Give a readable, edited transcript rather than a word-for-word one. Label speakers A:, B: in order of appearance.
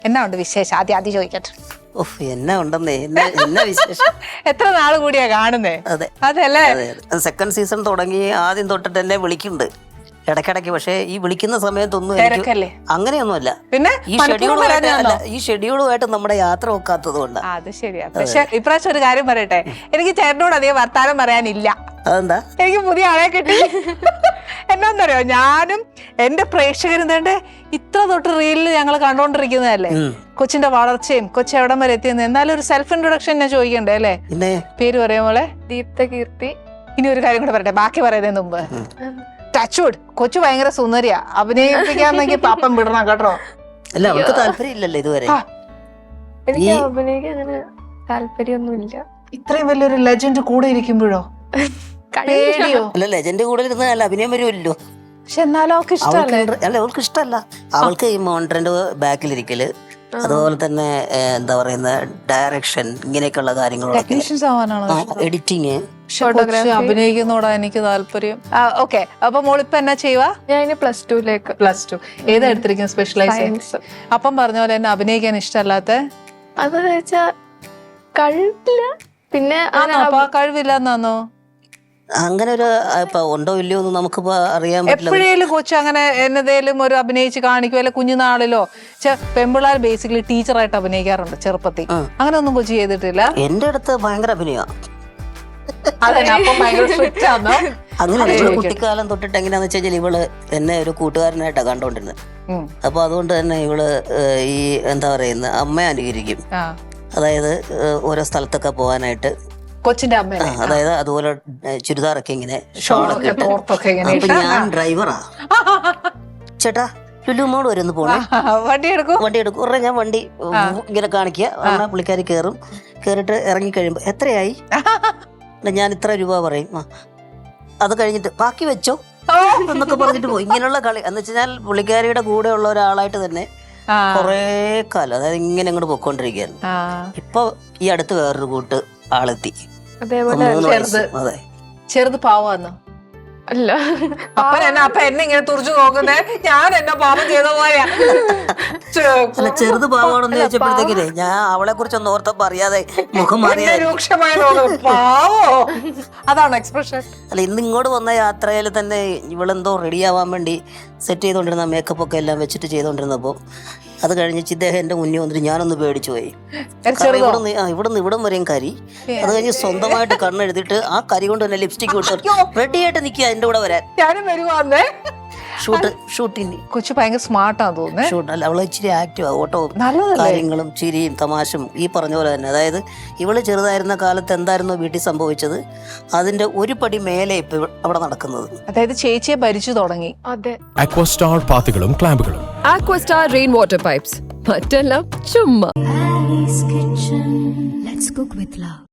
A: എന്നാ ഉണ്ട് വിശേഷം? ആദ്യം ചോദിക്കട്ടെ.
B: എന്നാ ഉണ്ടെന്നേ, എന്നാ വിശേഷം?
A: എത്ര നാള് കൂടിയാ കാണുന്നേ?
B: അതെ
A: അതല്ലേ,
B: സെക്കൻഡ് സീസൺ തുടങ്ങി ആദ്യം തൊട്ടിട്ട് എന്നെ വിളിക്കുന്നുണ്ട് ഇടയ്ക്കിടയ്ക്ക്. പക്ഷെ ഈ വിളിക്കുന്ന സമയത്തൊന്നും അങ്ങനെയൊന്നുമല്ല.
A: പിന്നെ
B: ഈ ഷെഡ്യൂളുമായിട്ട് നമ്മുടെ യാത്ര ഒക്കാത്തത് കൊണ്ടാണ്.
A: അത് ശരിയാ. പക്ഷെ ഇപ്രാവശ്യം ഒരു കാര്യം പറയട്ടെ, എനിക്ക് ചേട്ടനോട് അധികം വർത്താനം പറയാനില്ല.
B: അതെന്താ?
A: എനിക്ക് പുതിയ ആളെ കിട്ടി. എന്നാന്നറിയോ, ഞാനും എന്റെ പ്രേക്ഷകരും തന്നെ ഇത്ര തൊട്ട് റീലിൽ ഞങ്ങൾ കണ്ടോണ്ടിരിക്കുന്നതല്ലേ, കൊച്ചിന്റെ വളർച്ചയും കൊച്ചു എവിടം വരെ എത്തിയെന്ന്. എന്നാലും ഒരു സെൽഫ് ഇൻട്രൊഡക്ഷൻ ഞാൻ ചോദിക്കണ്ടേ അല്ലേ? പേര് പറയാ മോളെ?
C: ദീപ്തകീർത്തി.
A: ഇനി ഒരു കാര്യം കൂടെ പറയട്ടെ, ബാക്കി പറയുന്നതിന് മുമ്പ്. ടച്ച്വുഡ്, കൊച്ചു ഭയങ്കര സുന്ദരിയാ. അഭിനയിപ്പിക്കാന്നെങ്കിൽ പാപ്പം വിടണം കേട്ടോ.
B: അല്ല, അവൾക്ക് താല്പര്യമില്ലല്ലോ ഇതുവരെ.
C: എനിക്ക് അഭിനയിക്കാൻ അങ്ങനെ താല്പര്യമൊന്നുമില്ല.
A: ഇത്രയും വലിയൊരു ലെജൻഡ് കൂടെ ഇരിക്കുമ്പോഴോ പേടിയോ?
B: അല്ല, ലെജൻഡ് കൂടെ ഇരുന്നല്ല അഭിനയം വരുമല്ലോ.
A: പക്ഷെ എന്നാലും അവൾക്ക് ഇഷ്ടമല്ലേ?
B: അല്ല, അവൾക്ക് ഇഷ്ടമല്ല. അവൾക്ക് ഈ മോണിറ്ററിന്റെ ബാക്കിലിരിക്കല്, അതുപോലെ തന്നെ എന്താ പറയുന്ന ഡയറക്ഷൻ, ഇങ്ങനെയൊക്കെയുള്ള കാര്യങ്ങളൊക്കെ, എഡിറ്റിങ്,
A: അഭിനയിക്കുന്നോടാ എനിക്ക് താല്പര്യം. ഓക്കെ, അപ്പൊ മോളിപ്പോ എന്നാ ചെയ്യുക?
C: ഞാൻ +2
A: +2 ഏതാ എടുത്തിരിക്കുന്നത്? സ്പെഷ്യലൈസ്. അപ്പം പറഞ്ഞ പോലെ എന്നെ അഭിനയിക്കാൻ ഇഷ്ടമല്ലാത്ത
C: അതെന്ന് വെച്ചാ കഴിവില്ല. പിന്നെ
A: കഴിവില്ല എന്നാന്നോ?
B: അങ്ങനെ ഒരു ഉണ്ടോ ഇല്ലയോ എന്ന് നമുക്കിപ്പോ അറിയാൻ പറ്റില്ല.
A: എപ്പോഴേലും കൊച്ചു അങ്ങനെ എന്നതേലും ഒരു അഭിനയിച്ച് കാണിക്കും, അല്ലെ കുഞ്ഞുനാളിലോ? പെമ്പിള്ളാർ ബേസിക്കലി ടീച്ചറായിട്ട് അഭിനയിക്കാറുണ്ട് ചെറുപ്പത്തിൽ. അങ്ങനെ ഒന്നും കൊച്ചു ചെയ്തിട്ടില്ല.
B: എന്റെ അടുത്ത് ഭയങ്കര അഭിനയം. അങ്ങനെ കുട്ടിക്കാലം തൊട്ടിട്ട് എങ്ങനെയാന്ന് വെച്ച് കഴിഞ്ഞാൽ ഇവള് എന്നെ ഒരു കൂട്ടുകാരനായിട്ടാ കണ്ടോണ്ടിരുന്നത്. അപ്പൊ അതുകൊണ്ട് തന്നെ ഇവള് ഈ എന്താ പറയുന്ന അമ്മയെ അനുകരിക്കും. അതായത് ഓരോ സ്ഥലത്തൊക്കെ പോകാനായിട്ട്
A: കൊച്ചിന്റെ അമ്മ,
B: അതായത് അതുപോലെ ചുരിദാറൊക്കെ ഇങ്ങനെ ഷോളൊക്കെ ഇട്ട്. അപ്പൊ ഞാൻ ഡ്രൈവറാ. ചേട്ടാ ലുലു മോൾ വരെ ഒന്ന് പോണേ,
A: വണ്ടി എടുക്കും.
B: ഉടനെ ഞാൻ വണ്ടി ഇങ്ങനെ കാണിക്കുക. പറഞ്ഞാൽ പുള്ളിക്കാരി കയറും. കയറിട്ട് ഇറങ്ങി കഴിയുമ്പോ എത്രയായി? ഞാൻ ഇത്ര രൂപ പറയും. അത് കഴിഞ്ഞിട്ട് ബാക്കി വെച്ചോ എന്നൊക്കെ പറഞ്ഞിട്ട് പോയി. ഇങ്ങനെയുള്ള കളി എന്ന് വെച്ചാൽ പുള്ളിക്കാരിയുടെ കൂടെ ഉള്ള ഒരാളായിട്ട് തന്നെ കൊറേ കാലം, അതായത് ഇങ്ങനെ അങ്ങോട്ട് പൊക്കോണ്ടിരിക്കുകയാണ്. ഇപ്പൊ ഈ അടുത്ത് വേറൊരു കൂട്ട് ആളെത്തി.
C: അതേപോലെ
A: ചെറുത് പാവാന്നോ?
C: അല്ല,
A: അപ്പൊ എന്നെ ഇങ്ങനെ തുറച്ചു നോക്കുന്നേ, ഞാൻ എന്നെ പാപം ചെയ്ത പോലെയാ.
B: അല്ല, ചെറുത് പാവാണെന്ന് ചോദിച്ചപ്പോഴത്തേക്കില്ലേ ഞാൻ അവളെ കുറിച്ചൊന്നും ഓർത്തപ്പോ അറിയാതെ മുഖം മാറിയ
A: രൂക്ഷമായ പാവോ, അതാണ് എക്സ്പ്രഷൻ.
B: അല്ല, ഇന്ന് ഇങ്ങോട്ട് വന്ന യാത്രയിൽ തന്നെ ഇവളെന്തോ റെഡി ആവാൻ വേണ്ടി സെറ്റ് ചെയ്തോണ്ടിരുന്ന മേക്കപ്പ് ഒക്കെ എല്ലാം വെച്ചിട്ട് ചെയ്തോണ്ടിരുന്നപ്പോ അത് കഴിഞ്ഞ് ഇദ്ദേഹം എന്റെ മുന്നിൽ വന്നിട്ട് ഞാനൊന്ന് പേടിച്ചു പോയി. ഇവിടുന്ന് വരെയും കരി. അത് കഴിഞ്ഞ് സ്വന്തമായിട്ട് കണ്ണെഴുതിട്ട് ആ കരി കൊണ്ട് തന്നെ ലിപ്സ്റ്റിക് വിട്ടു റെഡി ആയിട്ട് നിൽക്കുക എന്റെ കൂടെ വരാൻ.
A: ഞാനും വരുവാന്നേ
B: ഷൂട്ടിന്.
A: കൊച്ചു ഭയങ്കര സ്മാർട്ടാന്ന് തോന്നുന്നു.
B: ഷൂട്ട് അല്ല, അവള് ഇച്ചിരി ആക്റ്റീവ്, ഓട്ടോ കാര്യങ്ങളും ചിരിയും തമാശയും ഈ പറഞ്ഞ പോലെ തന്നെ. അതായത് ഇവള് ചെറുതായിരുന്ന കാലത്ത് എന്തായിരുന്നോ വീട്ടിൽ സംഭവിച്ചത് അതിന്റെ ഒരു പടി മേലെ ഇപ്പൊ അവിടെ നടക്കുന്നത്.
A: അതായത് ചേച്ചിയെ ഭരിച്ചു തുടങ്ങി.
C: അതെ.
D: അക്വസ്റ്റാർ പാത്തുകളും ക്ലാമ്പുകളും,
E: അക്വസ്റ്റാർ റെയിൻ വാട്ടർ പൈപ്സ്, മറ്റെല്ലാം ചുമ്മാ.